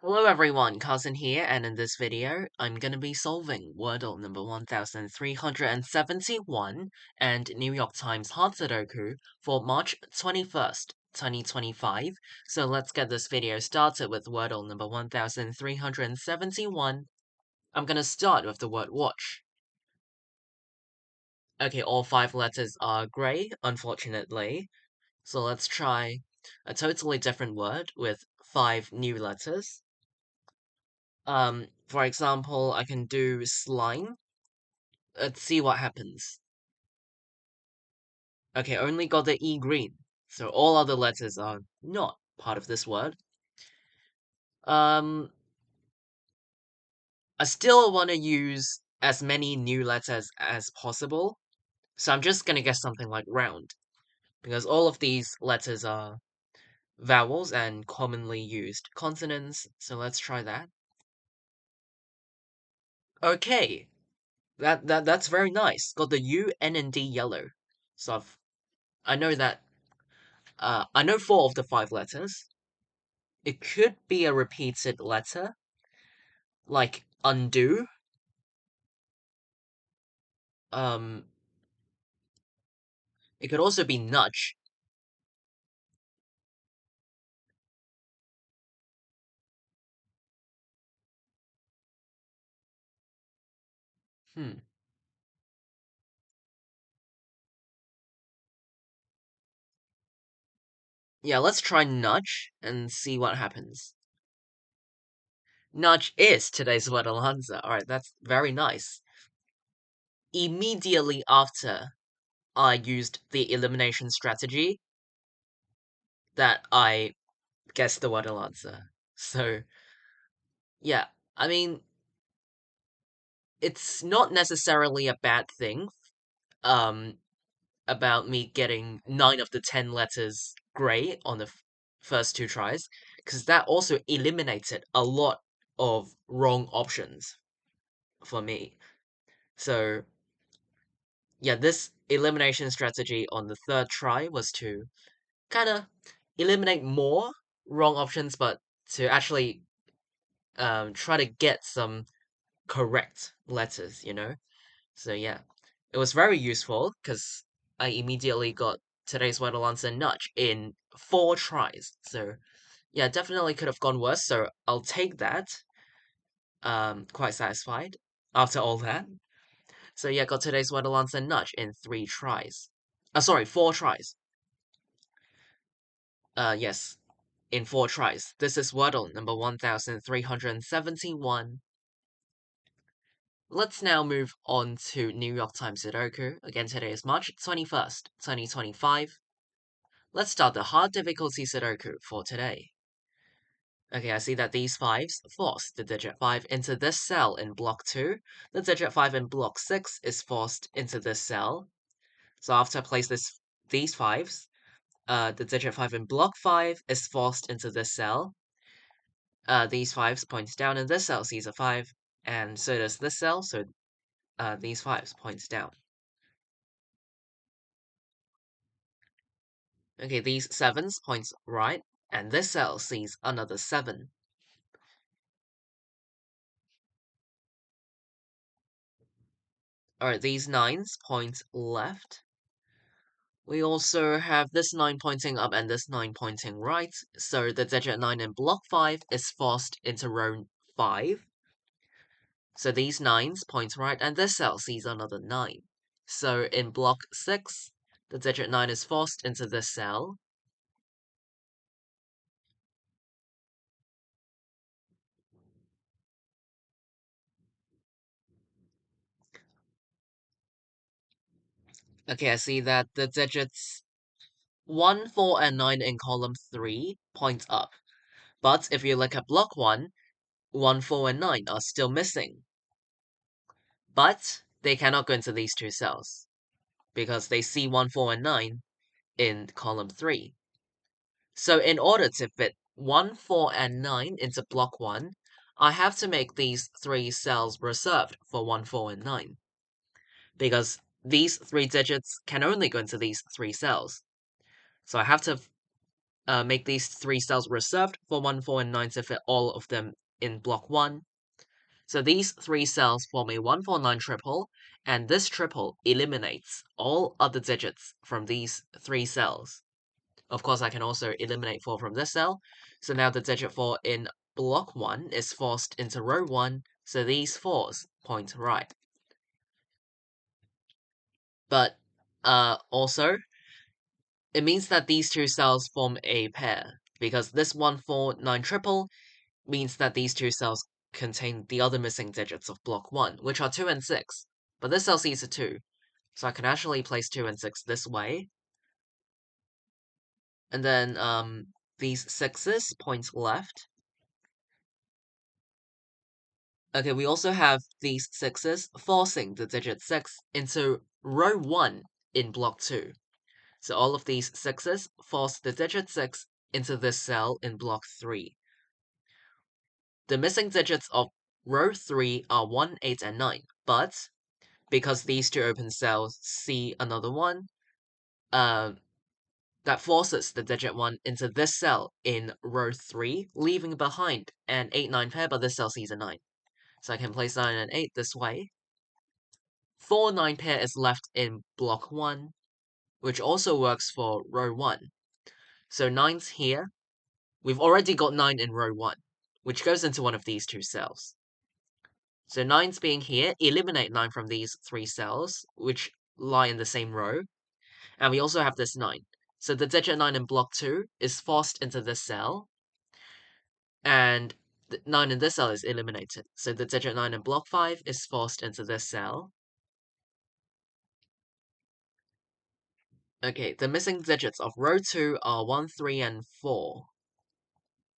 Hello everyone, Cousin here, and in this video, I'm gonna be solving Wordle number 1371 and New York Times Hard Sudoku for March 21st, 2025. So let's get this video started with Wordle number 1371. I'm gonna start with the word watch. Okay, all 5 letters are grey, unfortunately. So let's try a totally different word with 5 new letters. For example, I can do slime. Let's see what happens. Okay, only got the E green. So all other letters are not part of this word. Um, I still want to use as many new letters as possible. So I'm just gonna guess something like round. Because all of these letters are vowels and commonly used consonants. So let's try that. Okay, that's very nice. Got the U, N, and D yellow. So I know that I know 4 of the 5 letters. It could be a repeated letter, like undo. Um, it could also be nudge. Hmm. Yeah, let's try nudge and see what happens. Nudge is today's Wordle answer. Alright, that's very nice. Immediately after I used the elimination strategy, that I guessed the Wordle answer. So, yeah, I mean, it's not necessarily a bad thing. Um, about me getting 9 of the 10 letters grey on the first 2 tries, because that also eliminated a lot of wrong options for me. So, yeah, this elimination strategy on the 3rd try was to kind of eliminate more wrong options, but to actually try to get some correct letters. So, yeah. It was very useful because I immediately got today's Wordle answer nudge in 4 tries. So yeah, definitely could have gone worse. So I'll take that. Quite satisfied after all that. So yeah, got today's Wordle answer nudge in 3 tries. Sorry, 4 tries. Yes, in 4 tries. This is Wordle number 1371. Let's now move on to New York Times Sudoku. Again, today is March 21st, 2025. Let's start the hard difficulty Sudoku for today. Okay, I see that these 5s forced the digit 5 into this cell in block 2. The digit 5 in block 6 is forced into this cell. So after I place these 5s, the digit 5 in block 5 is forced into this cell. These 5s points down in this cell sees a 5, and so does this cell, so these 5s points down. Okay, these 7s points right, and this cell sees another 7. Alright, these 9s point left. We also have this 9 pointing up and this 9 pointing right, so the digit 9 in block 5 is forced into row 5. So these 9s point right, and this cell sees another 9. So in block 6, the digit 9 is forced into this cell. Okay, I see that the digits 1, 4, and 9 in column 3 point up. But if you look at block 1, 1, 4, and 9 are still missing. But they cannot go into these 2 cells, because they see 1, 4, and 9 in column 3. So in order to fit 1, 4, and 9 into block 1, I have to make these 3 cells reserved for 1, 4, and 9. Because these 3 digits can only go into these 3 cells. So I have to make these 3 cells reserved for 1, 4, and 9 to fit all of them in block 1. So these 3 cells form a 149 triple, and this triple eliminates all other digits from these 3 cells. Of course, I can also eliminate 4 from this cell. So now the digit 4 in block 1 is forced into row 1, so these 4s point right. But also, it means that these 2 cells form a pair, because this 149 triple means that these 2 cells contain the other missing digits of block 1, which are 2 and 6. But this cell sees a 2, so I can actually place 2 and 6 this way. And then these 6s point left. Okay, we also have these 6s forcing the digit 6 into row 1 in block 2. So all of these 6s force the digit 6 into this cell in block 3. The missing digits of row 3 are 1, 8, and 9, but because these 2 open cells see another 1, that forces the digit 1 into this cell in row 3, leaving behind an 8, 9 pair, but this cell sees a 9. So I can place 9 and 8 this way. 4, 9 pair is left in block 1, which also works for row 1. So 9's here. We've already got 9 in row 1, which goes into one of these 2 cells. So 9's being here, eliminate 9 from these 3 cells, which lie in the same row. And we also have this 9. So the digit 9 in block 2 is forced into this cell, and the 9 in this cell is eliminated. So the digit 9 in block 5 is forced into this cell. Okay, the missing digits of row 2 are 1, 3, and 4.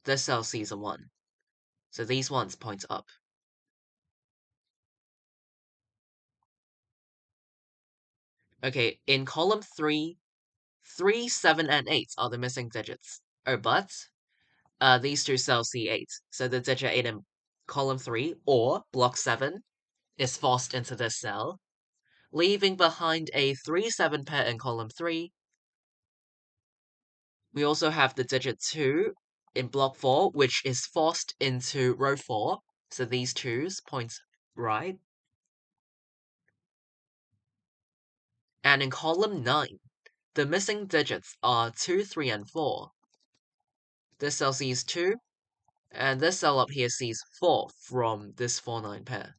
This cell sees a 1. So these ones point up. Okay, in column 3, 3, 7, and 8 are the missing digits. Oh, but these 2 cells see 8. So the digit 8 in column 3, or block 7, is forced into this cell, leaving behind a 3, 7 pair in column 3. We also have the digit 2 in block 4, which is forced into row 4. So these 2's point right. And in column 9, the missing digits are 2, 3, and 4. This cell sees 2, and this cell up here sees 4 from this 4, 9 pair.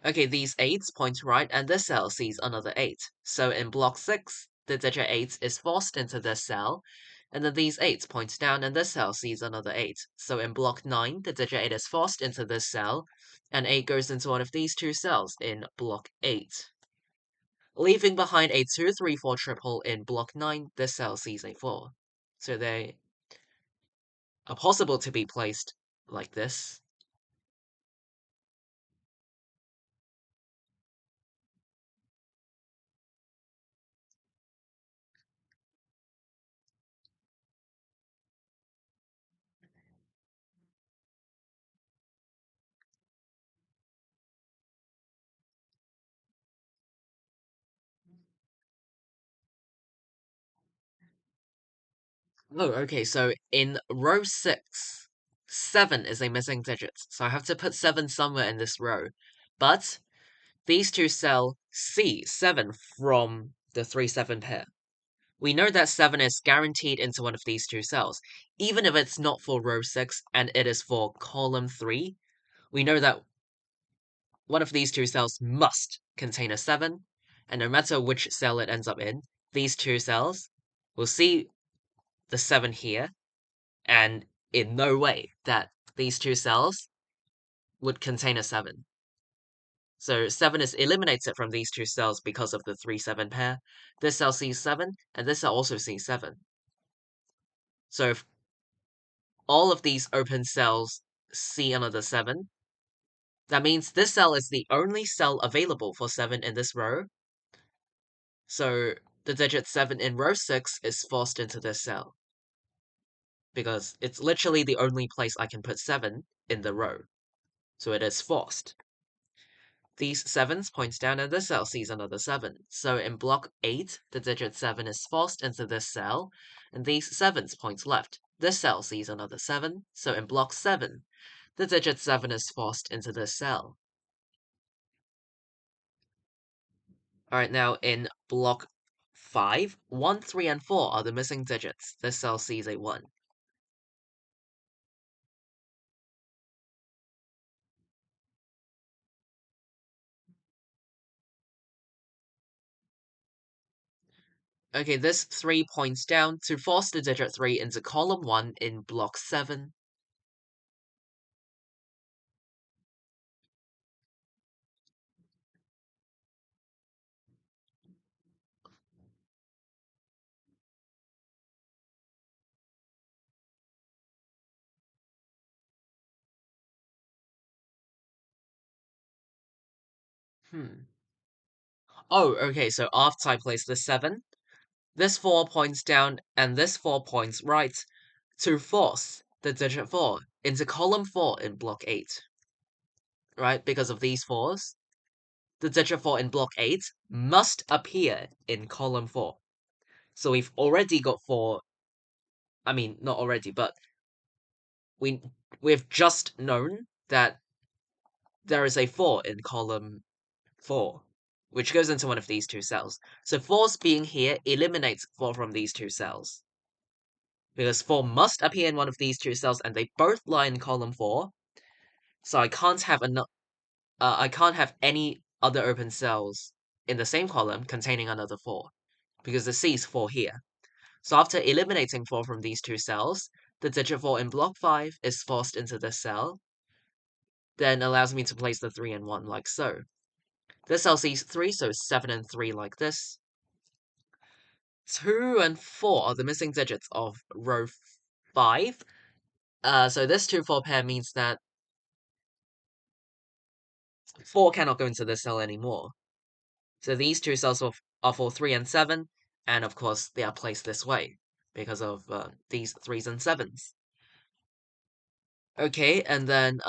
Okay, these 8s point right, and this cell sees another 8. So in block 6, the digit 8 is forced into this cell, and then these 8s point down, and this cell sees another 8. So in block 9, the digit 8 is forced into this cell, and 8 goes into one of these 2 cells in block 8. Leaving behind a 2, 3, 4 triple in block 9, this cell sees a 4. So they are possible to be placed like this. Oh, okay, so in row 6, 7 is a missing digit, so I have to put 7 somewhere in this row. But these 2 cells see 7 from the 3, 7 pair. We know that 7 is guaranteed into one of these 2 cells. Even if it's not for row 6 and it is for column 3, we know that one of these 2 cells must contain a 7, and no matter which cell it ends up in, these 2 cells will see the 7 here, and in no way that these 2 cells would contain a 7. So 7 is eliminated from these 2 cells because of the 3, 7 pair. This cell sees 7, and this cell also sees 7. So if all of these open cells see another 7, that means this cell is the only cell available for 7 in this row. So the digit 7 in row 6 is forced into this cell, because it's literally the only place I can put 7 in the row, so it is forced. These 7s points down and this cell sees another 7. So in block 8, the digit 7 is forced into this cell, and these 7s points left. This cell sees another 7, so in block 7, the digit 7 is forced into this cell. Alright, now in block 5, 1, 3, and 4 are the missing digits. This cell sees a 1. Okay, this 3 points down to force the digit 3 into column 1 in block 7. Oh, okay, so after I place the 7, this 4 points down and this 4 points right to force the digit 4 into column 4 in block 8. Right? Because of these 4s, the digit 4 in block 8 must appear in column 4. So we've already got 4. I mean, not already, but we we've just known that there is a 4 in column 4, which goes into one of these two cells. So 4's being here eliminates 4 from these two cells. Because 4 must appear in one of these two cells, and they both lie in column 4. So I can't have I can't have any other open cells in the same column containing another 4, because the C is 4 here. So after eliminating 4 from these two cells, the digit 4 in block 5 is forced into this cell, then allows me to place the 3 and 1 like so. This cell sees 3, so 7 and 3 like this. 2 and 4 are the missing digits of row 5. So this 2-4 pair means that 4 cannot go into this cell anymore. So these two cells are for 3 and 7, and of course they are placed this way, because of these 3s and 7s. Okay, and then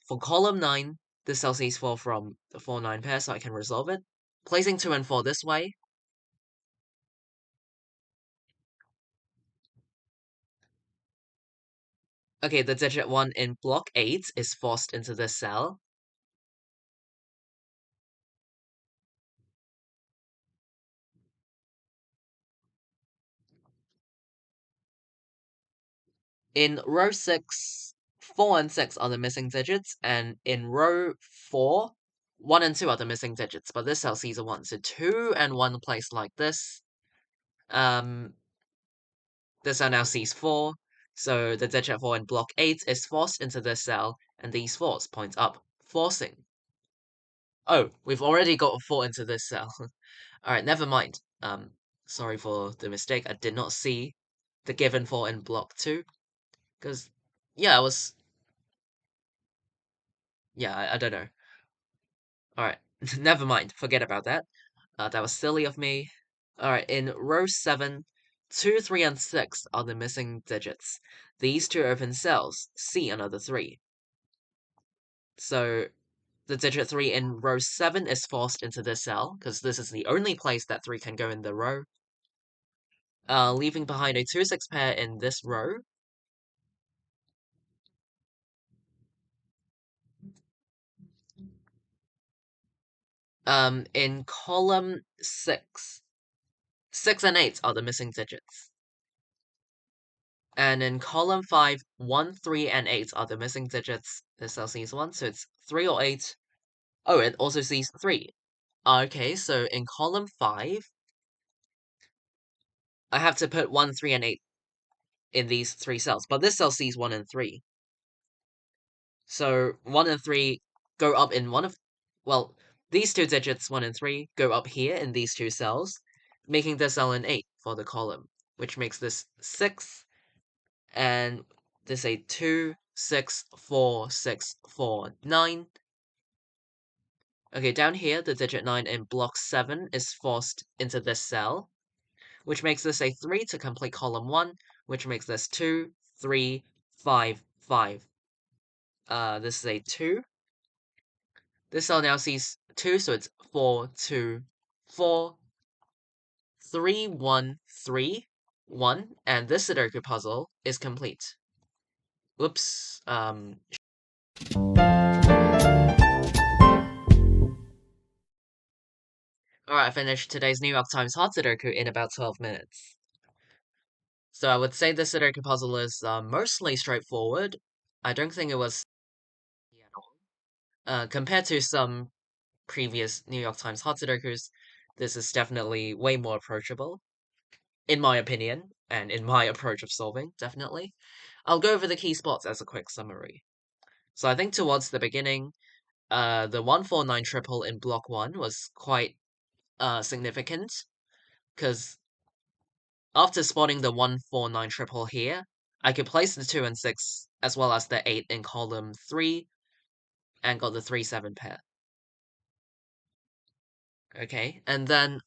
for column 9, this cell sees 4 from the 4-9 pair, so I can resolve it. Placing 2 and 4 this way. Okay, the digit 1 in block 8 is forced into this cell. In row 6, 4 and 6 are the missing digits, and in row 4, 1 and 2 are the missing digits, but this cell sees a 1. So 2 and 1 placed like this. This cell now sees 4, so the digit 4 in block 8 is forced into this cell, and these 4s point up, forcing. Oh, we've already got a 4 into this cell. Alright, never mind. Sorry for the mistake. I did not see the given 4 in block 2. Because, yeah, I don't know. Alright, never mind. Forget about that. That was silly of me. Alright, in row 7, 2, 3, and 6 are the missing digits. These two open cells see another 3. So the digit 3 in row 7 is forced into this cell, because this is the only place that 3 can go in the row. Leaving behind a 2-6 pair in this row. In column 6, 6 and 8 are the missing digits. And in column 5, 1, 3, and 8 are the missing digits. This cell sees 1, so it's 3 or 8. Oh, it also sees 3. Okay, so in column 5, I have to put 1, 3, and 8 in these 3 cells. But this cell sees 1 and 3. So 1 and 3 go up in one of... Well, these two digits, 1 and 3, go up here in these two cells, making this cell an 8 for the column, which makes this 6, and this a 2, 6, 4, 6, 4, 9. Okay, down here, the digit 9 in block 7 is forced into this cell. which makes this a 3 to complete column 1, which makes this 2, 3, 5, 5. This is a 2. This cell now sees 2, so it's 4, 2, 4, 3, 1, 3, 1, and this Sudoku puzzle is complete. Whoops. Alright, I finished today's New York Times Hot Sudoku in about 12 minutes. So I would say the Sudoku puzzle is mostly straightforward. I don't think it was at all. Compared to some previous New York Times Hot Sudokus, this is definitely way more approachable, in my opinion, and in my approach of solving, definitely. I'll go over the key spots as a quick summary. So I think towards the beginning, the 149 triple in block 1 was quite significant, because after spotting the 149 triple here, I could place the 2 and 6 as well as the 8 in column 3 and got the 3-7 pair. Okay, and then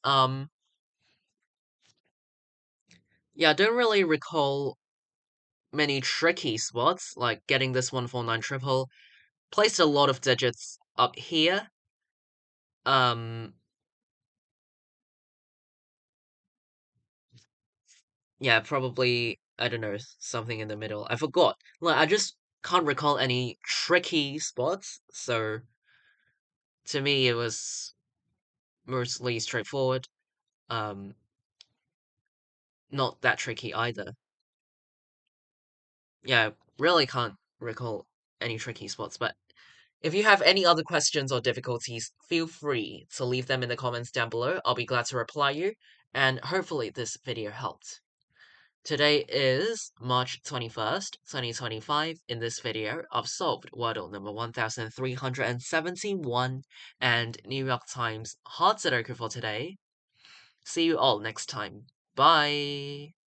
yeah, I don't really recall many tricky spots, like getting this 149 triple. Placed a lot of digits up here. Yeah, probably, I don't know, something in the middle. I forgot. Like, I just can't recall any tricky spots, so to me it was mostly straightforward. Um, not that tricky either. Yeah, really can't recall any tricky spots, but if you have any other questions or difficulties, feel free to leave them in the comments down below. I'll be glad to reply you, and hopefully this video helped. Today is March 21st, 2025. In this video, I've solved Wordle number 1371 and New York Times Hard Sudoku for today. See you all next time. Bye!